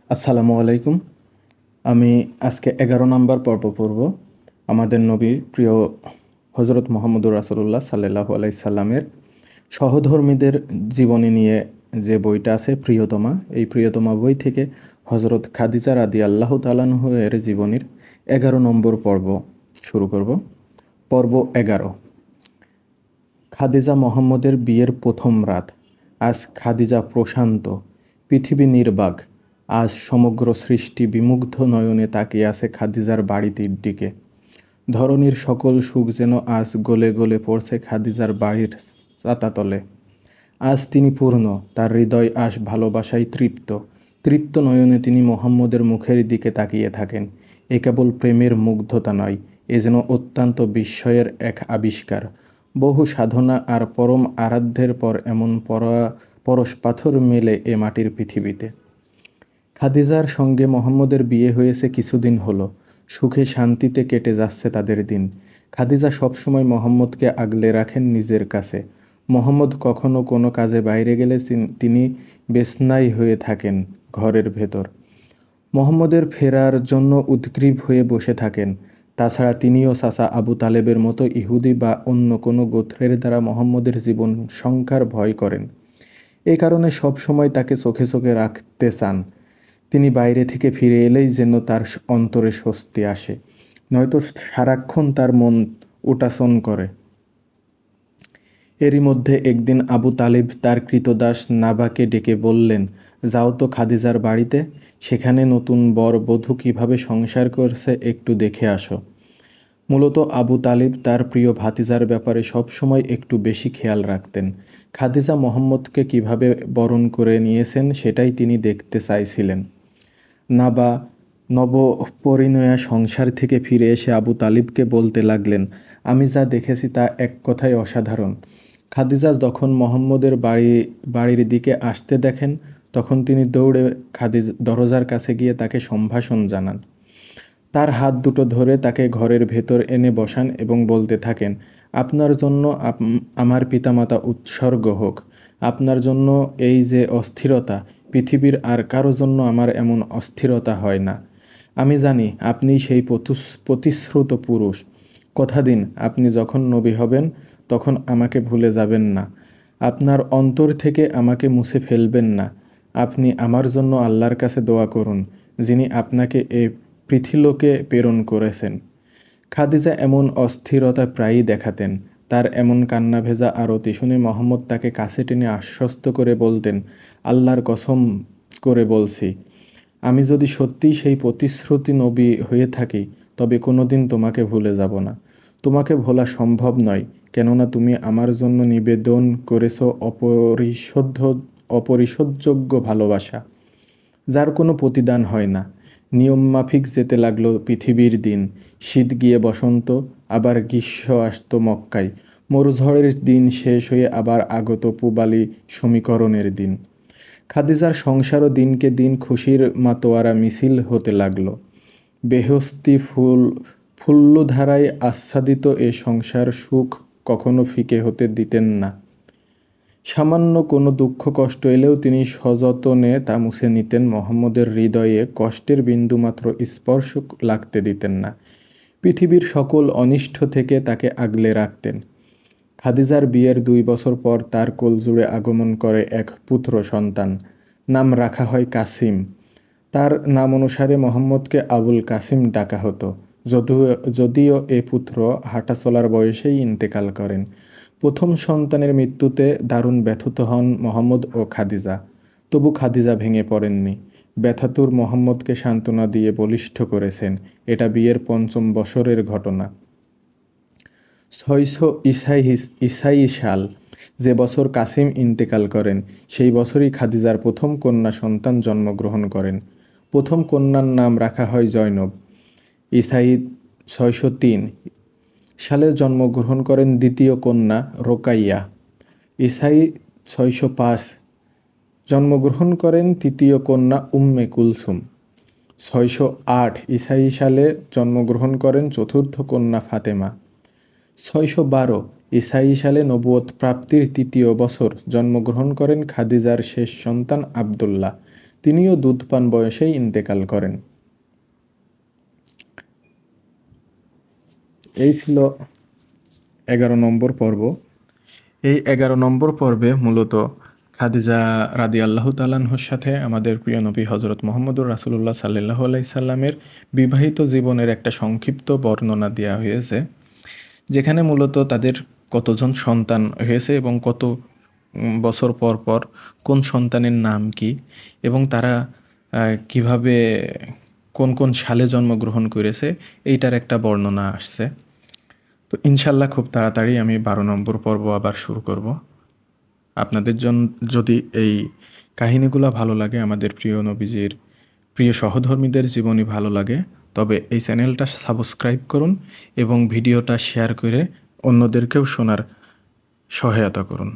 আসসালামু আলাইকুম। আমি আজকে 11 নম্বর পর্ব পড়ব। আমাদের নবী প্রিয় হজরত মুহাম্মদুর রাসূলুল্লাহ সাল্লাল্লাহু আলাইহি সাল্লামের সহধর্মীদের জীবনী নিয়ে যে বইটা আছে প্রিয়তমা, এই প্রিয়তমা বই থেকে হজরত খাদিজা রাদিয়াল্লাহু তাআলা এর জীবনীর 11 নম্বর পর্ব শুরু করব। পর্ব 11। খাদিজা মোহাম্মদের বিয়ের প্রথম রাত। আজ খাদিজা প্রশান্ত, পৃথিবী নির্বাক। আজ সমগ্র সৃষ্টি বিমুগ্ধ নয়নে তাকিয়ে আছে খাদিজার বাড়িটির দিকে। ধরনীর সকল সুখ যেন আজ গলে গলে পড়ছে খাদিজার বাড়ির ছাতাতলে। আজ তিনি পূর্ণ, তার হৃদয় আজ ভালোবাসায় তৃপ্ত। তৃপ্ত নয়নে তিনি মোহাম্মদের মুখের দিকে তাকিয়ে থাকেন। এ কেবল প্রেমের মুগ্ধতা নয়, এ যেন অত্যন্ত বিস্ময়ের এক আবিষ্কার। বহু সাধনা আর পরম আরাধ্যের পর এমন পরশ পাথর মেলে এ মাটির পৃথিবীতে। খাদিজার সঙ্গে মোহাম্মদের বিয়ে হয়েছে কিছুদিন হলো। সুখে শান্তিতে কেটে যাচ্ছে তাদের দিন। খাদিজা সবসময় মোহাম্মদকে আগলে রাখেন নিজের কাছে। মোহাম্মদ কখনো কোনো কাজে বাইরে গেলে তিনি বেস্নাই হয়ে থাকেন ঘরের ভেতর। মোহাম্মদের ফেরার জন্য উদগ্রীব হয়ে বসে থাকেন। তাছাড়া তিনিও চাচা আবু তালেবের মতো ইহুদি বা অন্য কোনো গোত্রের দ্বারা মোহাম্মদের জীবন সংখ্যার ভয় করেন। এই কারণে সব সময় তাকে চোখে চোখে রাখতে চান। তিনি বাইরে থেকে ফিরে এলেই যেন তার অন্তরে স্বস্তি আসে, নয়তো সারাক্ষণ তার মন উটাসন করে। এরই মধ্যে একদিন আবু তালিব তার ক্রীতদাস নাবাকে ডেকে বললেন, যাও তো খাদিজার বাড়িতে, সেখানে নতুন বর বধূ কীভাবে সংসার করছে একটু দেখে আসো। মূলত আবু তালিব তার প্রিয় ভাতিজার ব্যাপারে সবসময় একটু বেশি খেয়াল রাখতেন। খাদিজা মোহাম্মদকে কিভাবে বরণ করে নিয়েছেন সেটাই তিনি দেখতে চাইছিলেন। নাবা নবপরিণয়া সংসার থেকে ফিরে এসে আবু তালিবকে বলতে লাগলেন, আমি যা দেখেছি তা এক কথায় অসাধারণ। খাদিজা যখন মোহাম্মদের বাড়ির দিকে আসতে দেখেন, তখন তিনি দৌড়ে দরজার কাছে গিয়ে তাকে সম্ভাষণ জানান। তার হাত দুটো ধরে তাকে ঘরের ভেতর এনে বসান এবং বলতে থাকেন, আপনার জন্য আমার পিতামাতা উৎসর্গ হোক। আপনার জন্য এই যে অস্থিরতা, পৃথিবীর আর কারো জন্য আমার এমন অস্থিরতা হয় না। আমি জানি আপনি সেই প্রতিশ্রুত পুরুষ। কথা দিন, আপনি যখন নবী হবেন তখন আমাকে ভুলে যাবেন না। আপনার অন্তর থেকে আমাকে মুছে ফেলবেন না। আপনি আমার জন্য আল্লাহর কাছে দোয়া করুন, যিনি আপনাকে এই পৃথিলোকে প্রেরণ করেছেন। খাদিজা এমন অস্থিরতা প্রায়ই দেখাতেন। তার এমন কান্না ভেজা আরতি শুনে মোহাম্মদ তাকে কাছে টেনে আশ্বস্ত করে বলতেন, আল্লাহর কসম করে বলছি, আমি যদি সত্যিই সেই প্রতিশ্রুতি নবী হয়ে থাকি, তবে কোনোদিন তোমাকে ভুলে যাব না। তোমাকে ভোলা সম্ভব নয়, কেননা তুমি আমার জন্য নিবেদন করেছ অপরিশোধযোগ্য ভালোবাসা, যার কোনো প্রতিদান হয় না। নিয়মমাফিক যেতে লাগলো পৃথিবীর দিন। শীত গিয়ে বসন্ত, আবার গ্রীষ্ম আসতো মক্কায়। মরুঝড়ের দিন শেষ হয়ে আবার আগত পূবালি সমীকরণের দিন। খাদিজার সংসারও দিনকে দিন খুশির মাতোয়ারা মিছিল হতে লাগলো। বেহস্তি ফুল্লধারায় আচ্ছাদিত এ সংসার সুখ কখনো ফিকে হতে দিতেন না। সামান্য কোনো দুঃখ কষ্ট এলেও তিনি সযত্নে তা মুছে নিতেন। মোহাম্মদের হৃদয়ে কষ্টের বিন্দুমাত্র স্পর্শ লাগতে দিতেন না। পৃথিবীর সকল অনিষ্ট থেকে তাকে আগলে রাখতেন। খাদিজার বিয়ের 2 বছর পর তার কোলজুড়ে আগমন করে এক পুত্র সন্তান। নাম রাখা হয় কাসিম। তার নাম অনুসারে মোহাম্মদকে আবুল কাসিম ডাকা হতো। যদিও এ পুত্র হাঁটাচলার বয়সেই ইন্তেকাল করেন। প্রথম সন্তানের মৃত্যুতে দারুণ ব্যথিত হন মোহাম্মদ ও খাদিজা। তবু খাদিজা ভেঙে পড়েননি। ব্যথাতুর মোহাম্মদকে সান্ত্বনা দিয়ে বলিষ্ঠ করেছেন, এটা বিয়ের 5ম বছরের ঘটনা। 600 সাল, যে বছর কাসিম ইন্তেকাল করেন, সেই বছরই খাদিজার প্রথম কন্যা সন্তান জন্মগ্রহণ করেন। প্রথম কন্যার নাম রাখা হয় জয়নব। ইসাই 603 সালে জন্মগ্রহণ করেন দ্বিতীয় কন্যা রোকাইয়া। ইসাই 605 জন্মগ্রহণ করেন তৃতীয় কন্যা উম্মে কুলসুম। 608 সালে জন্মগ্রহণ করেন চতুর্থ কন্যা ফাতেমা। 612 সালে নবুয়ত প্রাপ্তির তৃতীয় বছর জন্মগ্রহণ করেন খাদিজার শেষ সন্তান আবদুল্লাহ। তিনিও দুধপান বয়সেই ইন্তেকাল করেন। এই ছিল 11 নম্বর পর্ব। এই 11 নম্বর পর্বে মূলত খাদিজা রাদিয়াল্লাহু তাআলার সাথে আমাদের প্রিয় নবী হজরত মুহাম্মদুর রাসূলুল্লাহ সাল্লাল্লাহু আলাইহি সাল্লামের বিবাহিত জীবনের একটা সংক্ষিপ্ত বর্ণনা দেওয়া হয়েছে, যেখানে মূলত তাদের কতজন সন্তান হয়েছে এবং কত বছর পর পর কোন সন্তানের নাম কি এবং তারা কিভাবে কোন কোন সালে জন্মগ্রহণ করেছে, এইটার একটা বর্ণনা আসছে। তো ইনশাল্লাহ খুব তাড়াতাড়ি আমি 12 নম্বর পর্ব আবার শুরু করব। আপনাদের যদি এই কাহিনীগুলো ভালো লাগে, আমাদের প্রিয় নবীজির প্রিয় সহধর্মীদের জীবনী ভালো লাগে, তবে এই চ্যানেলটা সাবস্ক্রাইব করুন এবং ভিডিওটা শেয়ার করে অন্যদেরকেও শোনার সহায়তা করুন।